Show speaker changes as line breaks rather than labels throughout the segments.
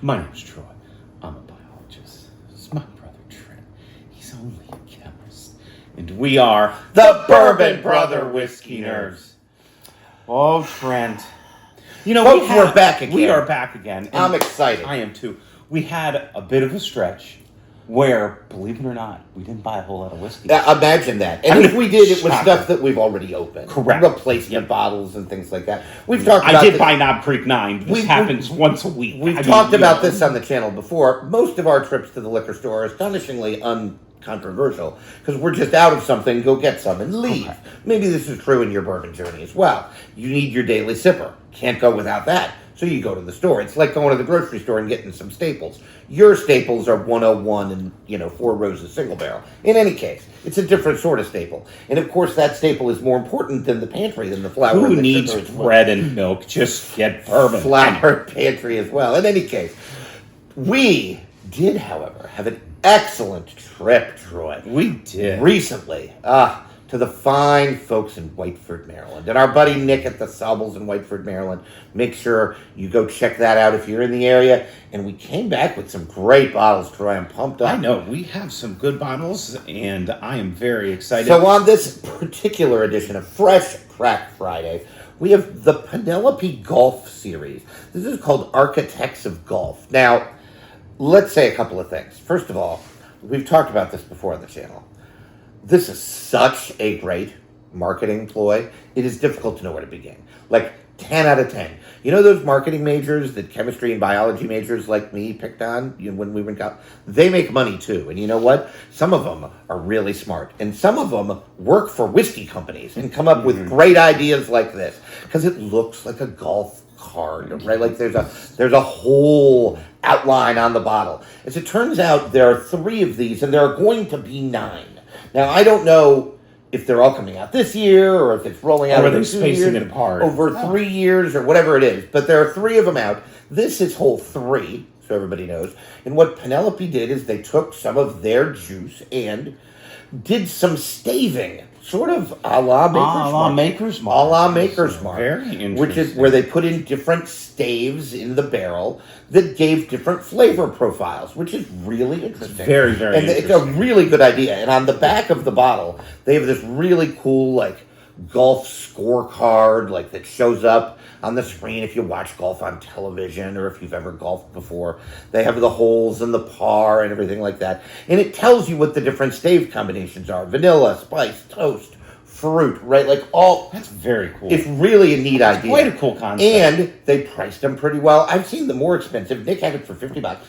My name's Troy. I'm a biologist. This is my brother Trent. He's only a chemist. And we are the Bourbon Brother Whiskey Nerds. Oh, Trent. You know,
folks, we're back again.
We are back again.
I'm excited.
I am too. We had a bit of a stretch where, believe it or not, we didn't buy a whole lot of whiskey.
Imagine that. And if we did, it was stuff that we've already opened.
Correct.
Replacement bottles and things like that. We've talked about
I did buy Knob Creek 9. This happens once a week.
We've talked about this on the channel before. Most of our trips to the liquor store are astonishingly uncontroversial because we're just out of something, go get some and leave. Okay. Maybe this is true in your bourbon journey as well. You need your daily sipper. Can't go without that. So you go to the store. It's like going to the grocery store and getting some staples. Your staples are 101 and, 4 Roses single barrel. In any case, it's a different sort of staple. And of course, that staple is more important than the pantry, than the flour.
Who needs bread and milk? Just get bourbon.
Flour pantry as well. In any case, we did, however, have an excellent trip, Troy.
We did.
Recently. To the fine folks in Whiteford, Maryland. And our buddy Nick at the Sobbles in Whiteford, Maryland. Make sure you go check that out if you're in the area. And we came back with some great bottles, Troy. I'm pumped up.
I know. We have some good bottles, and I am very excited.
So on this particular edition of Fresh Crack Friday, we have the Penelope Golf Series. This is called Architects of Golf. Now, let's say a couple of things. First of all, we've talked about this before on the channel. This is such a great marketing ploy. It is difficult to know where to begin. Like 10 out of 10. You know those marketing majors that chemistry and biology majors like me picked on when we were in college? They make money too. And you know what? Some of them are really smart. And some of them work for whiskey companies and come up with great ideas like this. Because it looks like a golf card, right? Like there's a whole outline on the bottle. As it turns out, there are 3 of these and there are going to be 9. Now, I don't know if they're all coming out this year or if it's rolling out
over 2 spacing it apart
over 3 years or whatever it is. But there are 3 of them out. This is hole 3, so everybody knows. And what Penelope did is they took some of their juice and did some staving, sort of a la Maker's Mark. A la Maker's Mark.
Very interesting.
Which is where they put in different staves in the barrel that gave different flavor profiles, which is really interesting.
It's very, very interesting.
It's a really good idea. And on the back of the bottle, they have this really cool, golf scorecard, that shows up on the screen if you watch golf on television or if you've ever golfed before. They have the holes and the par and everything like that. And it tells you what the different stave combinations are. Vanilla, spice, toast, fruit, right?
That's very cool.
It's really a neat idea.
Quite a cool concept.
And they priced them pretty well. I've seen them more expensive. Nick had it for $50.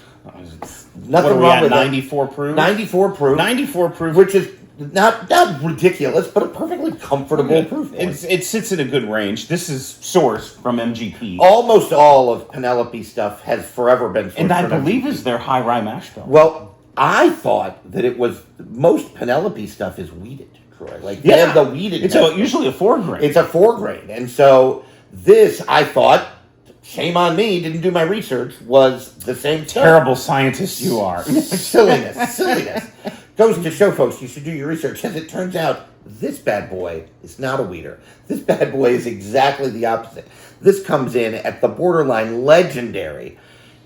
Nothing wrong with
94 proof?
94 proof.
94 proof.
Which is not ridiculous, but a perfectly comfortable proof point.
It sits in a good range. This is sourced from MGP.
Almost all of Penelope stuff has forever been sourced
and I
from
believe
MGP.
is their high rye mash bill.
Well, I thought that it was most Penelope stuff is weeded, Troy. They have the weeded.
It's usually a 4 grain.
It's a 4 grain, and so this I thought. Shame on me, didn't do my research, was the same stuff.
Terrible scientist you are.
Silliness. Goes to show folks you should do your research. As it turns out, this bad boy is not a weeder. This bad boy is exactly the opposite. This comes in at the borderline legendary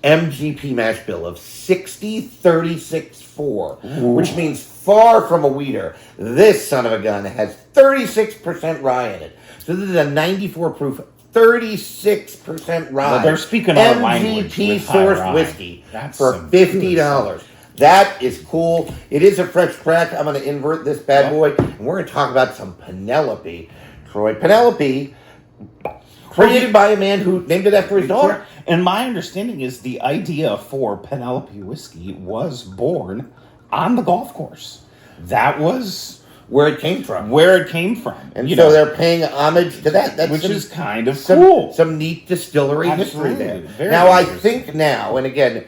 MGP mash bill of 60-36-4, which means far from a weeder. This son of a gun has 36% rye in it. So this is a 94 proof 36% rye.
Well, they're speaking our language.
MGP sourced whiskey for
$50.
That is cool. It is a fresh crack. I'm going to invert this bad boy, and we're going to talk about some Penelope. Troy. Penelope, created by a man who named it after his daughter.
And my understanding is the idea for Penelope whiskey was born on the golf course. That was
where it came from.
And
so they're paying homage to that.
Which is kind of cool.
Some neat distillery history there.
Now,
I think and again,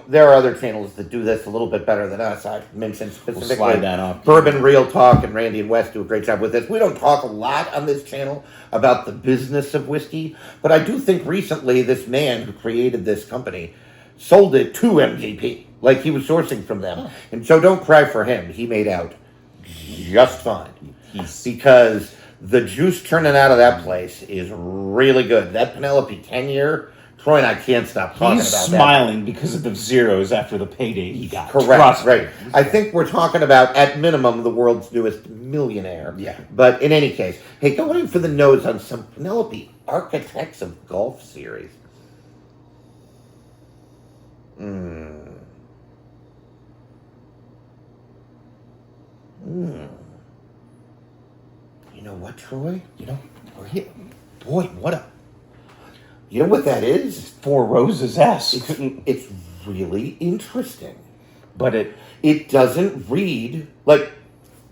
there are other channels that do this a little bit better than us. I've mentioned specifically
slide that off.
Bourbon Real Talk and Randy and West do a great job with this. We don't talk a lot on this channel about the business of whiskey, but I do think recently this man who created this company sold it to MGP. He was sourcing from them. And so don't cry for him. He made out just fine. Because the juice turning out of that place is really good. That Penelope 10-year Troy and I can't stop talking
He's
about
smiling because of the zeros after the payday he got.
that. Correct, right. I think we're talking about, at minimum, the world's newest millionaire.
Yeah.
But in any case, hey, going in for the nose on some Penelope Architects of Golf series. You know what, Troy?
You know, boy, what a
You know what that is?
Four Roses-esque.
It's really interesting.
But
It doesn't read like,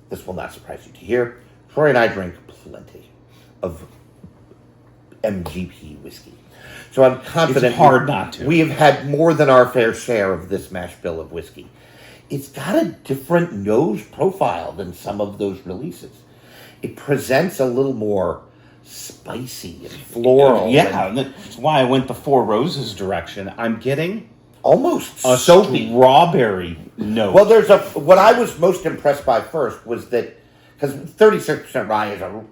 this will not surprise you to hear, Troy and I drink plenty of MGP whiskey. So I'm confident
it's hard not to.
We have had more than our fair share of this mash bill of whiskey. It's got a different nose profile than some of those releases. It presents a little more spicy and floral.
Yeah, that's why I went the Four Roses direction. I'm getting
almost
a
soapy
strawberry note.
Well, what I was most impressed by first was that, because 36% rye is a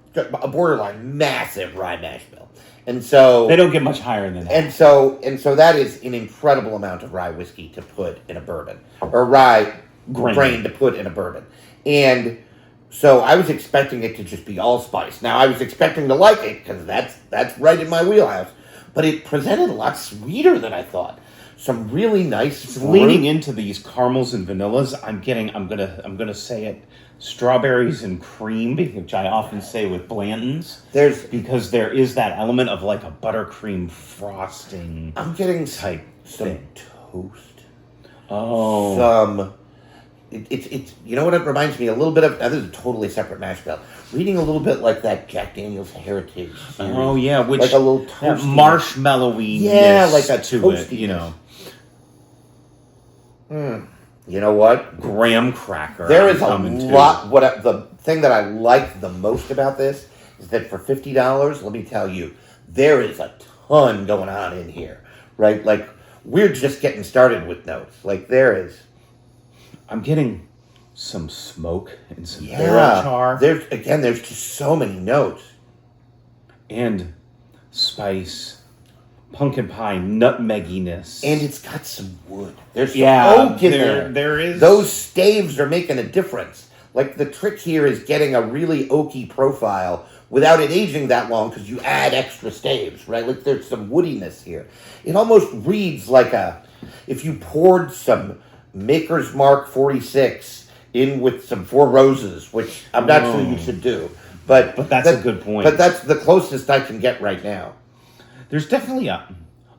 borderline massive rye mash bill, and so
they don't get much higher than that.
And so that is an incredible amount of rye whiskey to put in a bourbon, or rye grain to put in a bourbon, and so I was expecting it to just be allspice. Now I was expecting to like it because that's right in my wheelhouse, but it presented a lot sweeter than I thought. Some really nice
leaning into these caramels and vanillas. I'm gonna say it, strawberries and cream, which I often say with Blanton's. Because there is that element of like a buttercream frosting.
I'm getting
type
some
thing.
toast.
Oh,
It's you know what it reminds me a little bit of. Now this is a totally separate mash bill. Reading a little bit like that Jack Daniel's Heritage series.
Oh yeah, which
like a little toasty,
marshmallowy.
Yeah, like a
to
toasty,
it, you know.
You know what?
Graham cracker.
There is a lot. The thing that I like the most about this is that for $50, let me tell you, there is a ton going on in here, right? Like we're just getting started with notes. Like there is.
I'm getting some smoke and some barrel char.
There's just so many notes.
And spice, pumpkin pie, nutmegginess.
And it's got some wood. There's some oak in there.
There is.
Those staves are making a difference. Like the trick here is getting a really oaky profile without it aging that long because you add extra staves, right? Like there's some woodiness here. It almost reads like if you poured some Maker's Mark 46 in with some Four Roses, which I'm not sure you should do. But
that's a good point.
But that's the closest I can get right now.
There's definitely a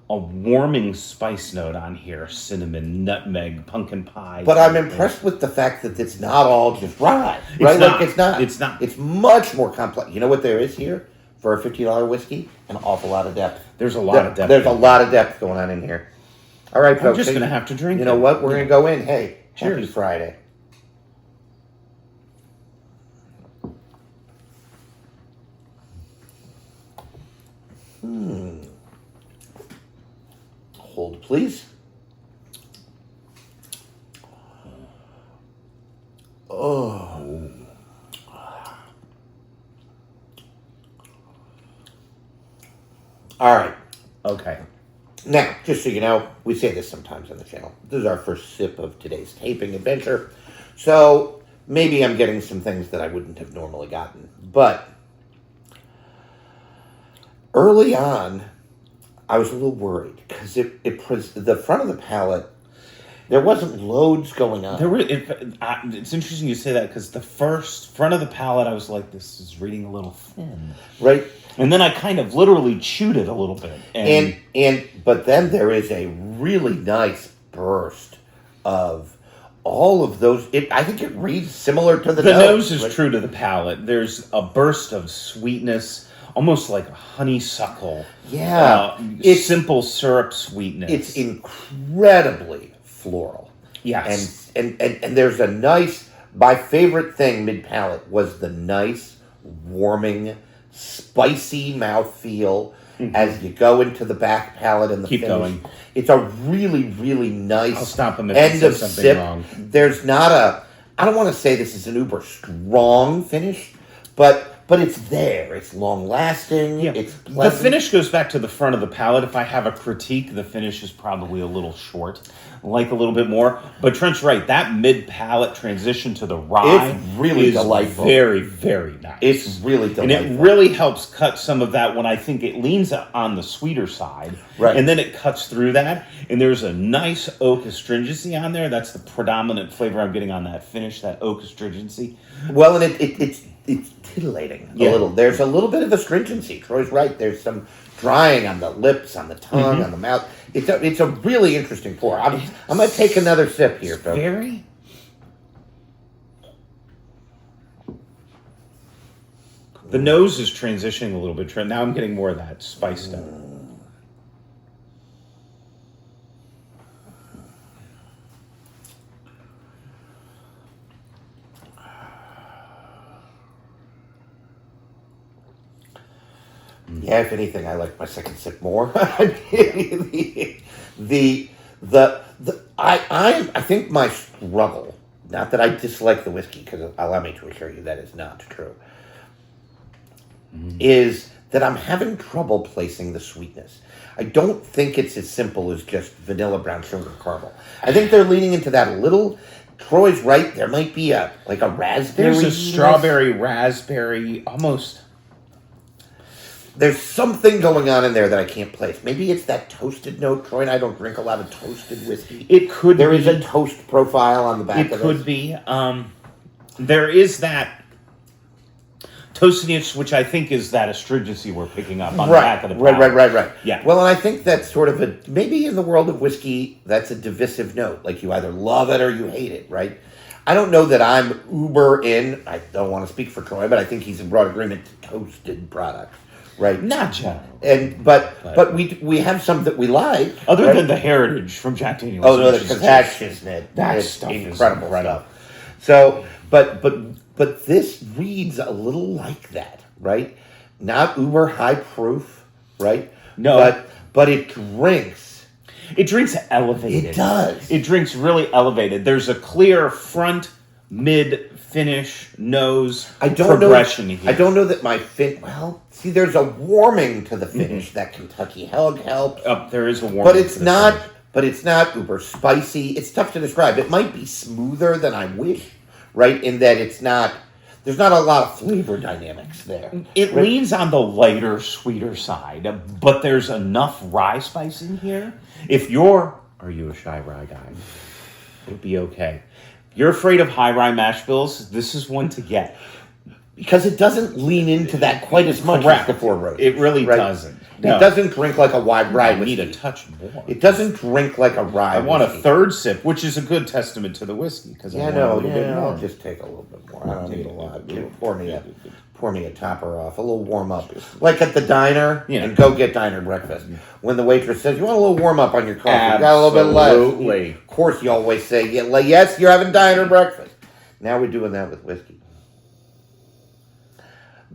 warming spice note on here. Cinnamon, nutmeg, pumpkin pie.
But I'm impressed with the fact that it's not all just rye. Right?
It's not.
It's much more complex. You know what there is here? For a $50 whiskey? An awful lot of depth.
There's a lot of depth.
There's a lot of depth going on in here. All right, folks.
I'm just going to have to drink.
You know what? We're going to go in. Hey,
cheers.
Happy Friday. Hold, please. Oh. All right.
Okay.
Now, just so you know, we say this sometimes on the channel. This is our first sip of today's taping adventure. So maybe I'm getting some things that I wouldn't have normally gotten. But early on, I was a little worried because the front of the palate, there wasn't loads going on.
It's interesting you say that because the front of the palate, I was like, this is reading a little thin.
Right.
And then I kind of literally chewed it a little bit.
But then there is a really nice burst of all of those. I think it reads similar to the nose.
The nose is true to the palate. There's a burst of sweetness, almost like honeysuckle.
Yeah.
It's simple syrup sweetness.
It's incredibly floral.
Yes.
And there's a nice, my favorite thing mid-palate was the nice, warming, spicy mouthfeel as you go into the back palate and the
Keep
finish.
going.
It's a really, really nice
I'll stop him if
end
he says
of
something
sip.
wrong.
There's not I don't want to say this is an uber strong finish, but but it's there. It's long lasting.
Yeah.
It's
The
pleasant.
finish goes back to the front of the palate. If I have a critique, the finish is probably a little short. Like a little bit more. But Trent's right. That mid-palate transition to the rye
It's really
is
delightful.
very, very nice.
It's really
And
delightful.
it really helps cut some of that when I think it leans on the sweeter side.
Right.
And then it cuts through that. And there's a nice oak astringency on there. That's the predominant flavor I'm getting on that finish, that oak astringency.
Well, and it's titillating a
Yeah.
little. There's a little bit of astringency. Troy's right. There's some drying on the lips, on the tongue, on the mouth. It's a really interesting pour. I'm going to take another sip here, folks.
Very. The nose is transitioning a little bit, Trent. Now I'm getting more of that spice stuff.
Yeah, if anything, I like my second sip more. I think my struggle, not that I dislike the whiskey, because allow me to assure you that is not true, is that I'm having trouble placing the sweetness. I don't think it's as simple as just vanilla, brown sugar, caramel. I think they're leaning into that a little. Troy's right. There might be a raspberry.
There's a strawberry, raspberry, almost.
There's something going on in there that I can't place. Maybe it's that toasted note. Troy and I don't drink a lot of toasted whiskey.
It could
There
be.
is a toast profile on the back
It
of
could
this.
be. There is that toastiness, which I think is that astringency we're picking up on the back of the palate.
Right.
Yeah.
Well, and I think that's sort of maybe in the world of whiskey, that's a divisive note. Like you either love it or you hate it, right? I don't know that I'm uber in. I don't want to speak for Troy, but I think he's in broad agreement to toasted products. Right,
Not general.
and but we have some that we like.
Other
right?
than the heritage from Jack Daniels.
Oh no,
which is
because that's
just-
just
that
it's
stuff is
incredible
incredible.
stuff. So, but this reads a little like that, right? Not uber high proof, right?
No.
but it drinks.
It drinks elevated.
It does.
It drinks really elevated. There's a clear front, mid, finish, nose progression here.
I don't know that my well, see, there's a warming to the finish that Kentucky Hug helps.
There is a warming.
But it's
to the
not.
finish.
But it's not uber spicy. It's tough to describe. It might be smoother than I wish, right? In that it's not. There's not a lot of flavor dynamics there.
It
right?
leans on the lighter, sweeter side, but there's enough rye spice in here. Are you a shy rye guy? It'll be okay. You're afraid of high rye mash bills? This is one to get.
Because it doesn't lean into that quite as much
Correct.
as the Four Roses.
It really
right?
doesn't. No.
It doesn't drink like a wide rye
I need
whiskey.
a touch more.
It doesn't drink like a rye
I want a
whiskey.
third sip, which is a good testament to the whiskey because I
Yeah,
want
no,
a little bit more.
I'll just take a little bit more. I don't need a lot. Pour me a topper off, a little warm up, like at the diner.
Yeah.
And go get diner breakfast. When the waitress says, "You want a little warm up on your coffee? You got a little bit less."
Absolutely.
Of course, you always say, "Yes, you're having diner breakfast." Now we're doing that with whiskey.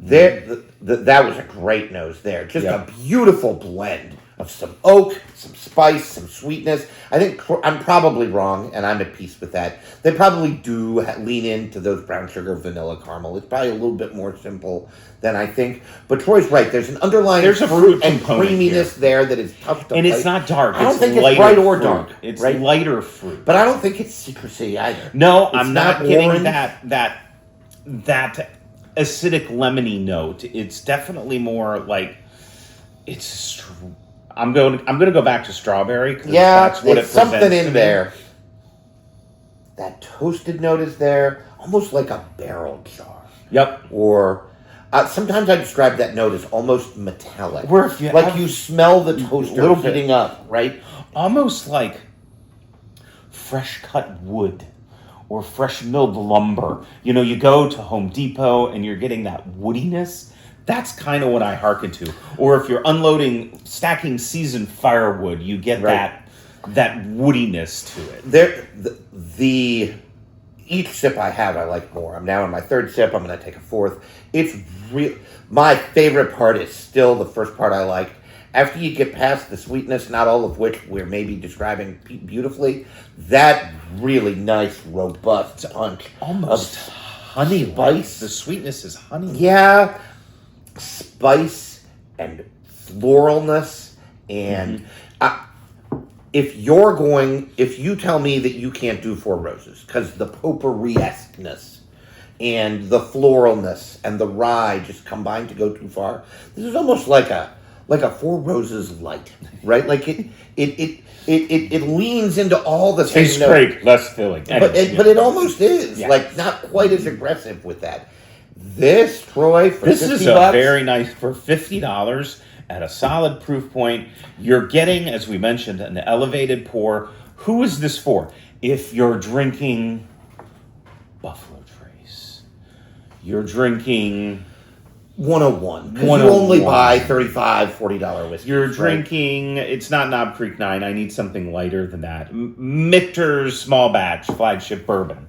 That was a great nose there. Just
Yeah.
a beautiful blend of some oak, some spice, some sweetness. I think I'm probably wrong, and I'm at peace with that. They probably do lean into those brown sugar, vanilla, caramel. It's probably a little bit more simple than I think. But Troy's right. There's an underlying
There's a
fruit
fruit
and
component
creaminess there that is tough to
And
place.
it's not dark.
I don't
it's
think it's
lighter
bright or
fruit.
dark.
It's
right?
lighter fruit.
But I don't think it's citrusy either.
No,
It's
I'm
not
not getting
orange.
that acidic lemony note. It's definitely more like I'm going to go back to strawberry because
Yeah,
that's what it
it's something
presents to
in
me.
there. That toasted note is there, almost like a barrel jar.
Yep.
Or sometimes I describe that note as almost metallic.
Where if you
like
have-
you smell the toaster
Little bit.
heating up, right?
Almost like fresh cut wood or fresh milled lumber. You know, you go to Home Depot and you're getting that woodiness. That's kind of what I hearken to. Or if you're stacking seasoned firewood, you get
Right.
that woodiness to it.
There, each sip I have, I like more. I'm now in my third sip. I'm going to take a fourth. It's real. My favorite part is still the first part I liked. After you get past the sweetness, not all of which we're maybe describing beautifully, that really nice, robust punch
Almost
of
honey
spice.
The sweetness is honey.
Yeah, spice and floralness. And if you tell me that you can't do Four Roses because the potpourri-esqueness and the floralness and the rye just combine to go too far, this is almost like a Four Roses light, right? Like it leans into all the
Tastes
same
great,
notes.
less filling.
But it almost is like not quite as aggressive with that. This, Troy, for
this
$50,
is a very nice for $50 at a solid proof point. You're getting, as we mentioned, an elevated pour. Who is this for? If you're drinking Buffalo Trace, you're drinking
101. Because you only buy $35, $40 whiskey.
You're drinking, it's not Knob Creek 9. I need something lighter than that. Michter's small batch, flagship bourbon.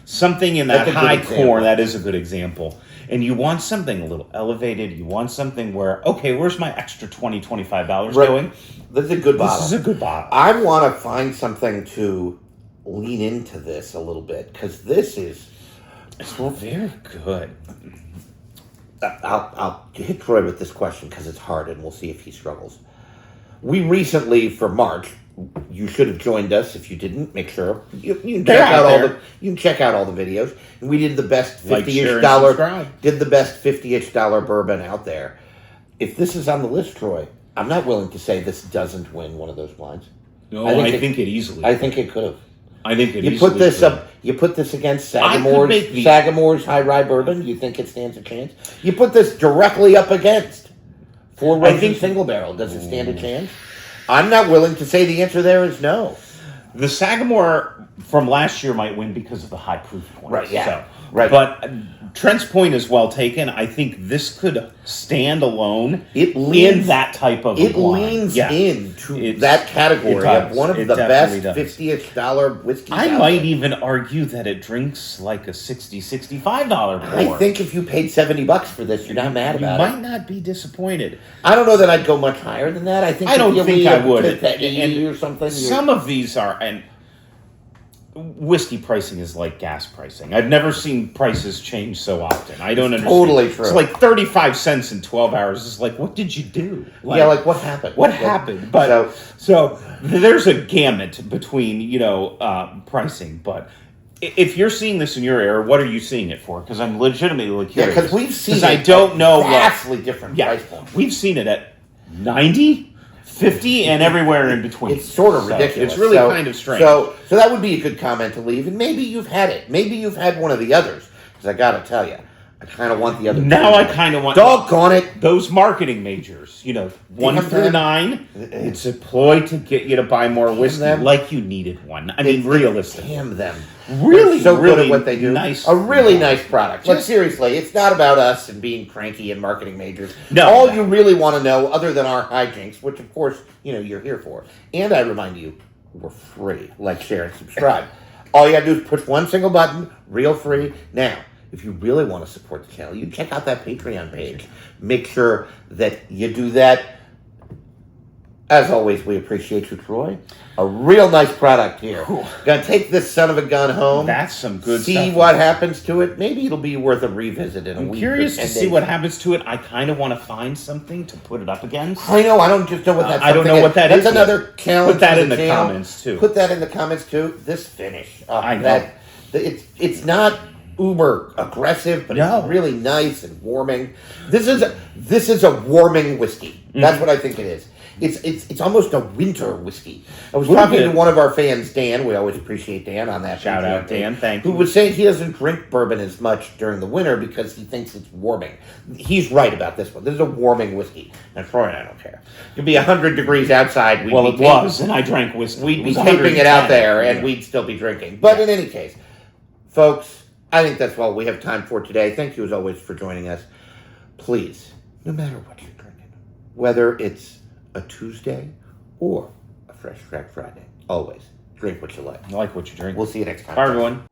Something in that high core, that is a good example. And you want something a little elevated. You want something where, okay, where's my extra $20, $25 going?
This is a good bottle.
This is a good bottle.
I want to find something to lean into this a little bit because this is...
It's very good.
I'll hit Troy with this question because it's hard and we'll see if he struggles. We recently, for March, you should have joined us. If you didn't, make sure you can check out all the videos. And we did the best $50-ish bourbon out there. If this is on the list, Troy, I'm not willing to say this doesn't win one of those blinds.
No, I think it easily.
I think it could have.
I think it
you
easily
put this
could.
up. You put this against Sagamore's High Rye Bourbon. You think it stands a chance? You put this directly up against Four Roses Single Barrel. Does it stand a chance? I'm not willing to say the answer there is no.
The Sagamore from last year might win because of the high proof point.
Right, yeah.
So,
right.
But Trent's point is well taken. I think this could stand alone in that type of
It
wine.
leans into that category of one of the best $50-ish whiskeys
I might even argue that it drinks like a $60, $65 pour.
I think if you paid $70 for this, you're not mad about it.
You might not be disappointed.
I don't know that I'd go much higher than that. I don't think I would. Or something.
Some of these are... and whiskey pricing is like gas pricing. I've never seen prices change so often. I don't understand.
Totally true.
It's like 35 cents in 12 hours. It's like, what did you do?
Like what happened?
What happened? But so there's a gamut between, pricing. But if you're seeing this in your area, what are you seeing it for? Because I'm legitimately curious.
Because we've seen it
I don't know
vastly different price points.
We've seen it at 90, 50, and everywhere in between.
It's sort of ridiculous.
It's really kind of strange.
So that would be a good comment to leave. And maybe you've had it. Maybe you've had one of the others. Because I got to tell you, I kind of want the other.
Now I kind of want.
Doggone it.
Those marketing majors, 1 through 9, it's a ploy to get you to buy more whiskey like you needed one. I mean, realistically.
Damn them.
Really,
so
really
good at what they do.
Nice.
A really nice product. But seriously, it's not about us and being cranky and marketing majors.
No.
All you really want to know, other than our hijinks, which of course, you're here for. And I remind you, we're free. Like, share, and subscribe. All you got to do is push one single button, real free. Now, if you really want to support the channel, you check out that Patreon page. Make sure that you do that. As always, we appreciate you, Troy. A real nice product here. Gonna take this son of a gun home.
That's some good stuff.
See what happens to it. Maybe it'll be worth a revisit in a week.
I'm curious to see what happens to it. I kind of want to find something to put it up against.
I know. I don't just know what that.
I don't know what that is.
That's another challenge.
Put that in the comments too.
Put that in the comments too. This finish. I know. It's not uber aggressive, but it's really nice and warming. This is a warming whiskey. That's what I think it is. It's almost a winter whiskey. I was talking to one of our fans, Dan. We always appreciate Dan on that.
Shout out, Dan. Thank you.
Who was saying he doesn't drink bourbon as much during the winter because he thinks it's warming. He's right about this one. This is a warming whiskey. Now, Troy and I don't care. It could be 100 degrees outside.
It was, and I drank whiskey.
We'd be taping it out there, and we'd still be drinking. But in any case, folks, I think that's all we have time for today. Thank you, as always, for joining us. Please, no matter what you're drinking, whether it's a Tuesday or a Fresh Crack Friday, always drink what you like.
I like what you drink.
We'll see you next time.
Bye, everyone.